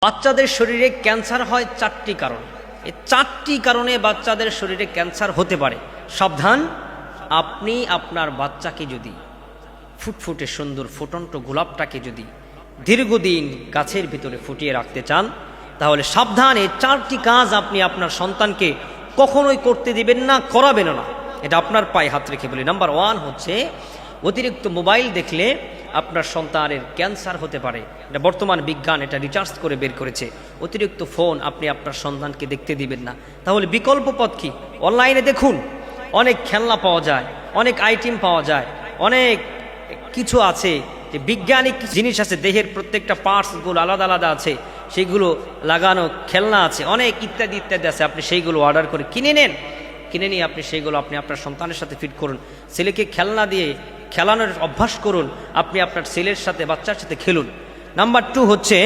বাচ্চাদের শরীরে ক্যান্সার হয় চারটি কারণ। এই চারটি কারণে বাচ্চাদের শরীরে ক্যান্সার হতে পারে। সাবধান, আপনি আপনার বাচ্চাকে যদি ফুটফুটে সুন্দর ফুটন্ত গোলাপটাকে যদি দীর্ঘদিন গাছের ভিতরে ফুটিয়ে রাখতে চান, তাহলে সাবধান, এই চারটি কাজ আপনি আপনার সন্তানকে কখনোই করতে দিবেন না, করাবেন না। এটা আপনার পায়ে হাত রেখে বলি। নাম্বার 1 হচ্ছে, অতিরিক্ত মোবাইল দেখলে আপনার সন্তানের ক্যান্সার হতে পারে। এটা বর্তমান বিজ্ঞান এটা রিসার্চ করে বের করেছে। অতিরিক্ত ফোন আপনি আপনার সন্তানকে দেখতে দিবেন না। তাহলে বিকল্প পথ কি? অনলাইনে দেখুন, অনেক খেলনা পাওয়া যায়, অনেক আইটেম পাওয়া যায়, অনেক কিছু আছে, যে বৈজ্ঞানিক জিনিস আছে, দেহের প্রত্যেকটা পার্টসগুলো আলাদা আলাদা আছে, সেইগুলো লাগানো খেলনা আছে, অনেক ইত্যাদি ইত্যাদি আছে। আপনি সেইগুলো অর্ডার করে কিনে নেন, কিনে নিয়ে আপনি সেইগুলো আপনি আপনার সন্তানের সাথে ফিট করুন। ছেলেকে খেলনা দিয়ে খেলানোর অভ্যাস করুন, আপনি আপনার ছেলের সাথে বাচ্চার সাথে খেলুন। নাম্বার 2 হচ্ছে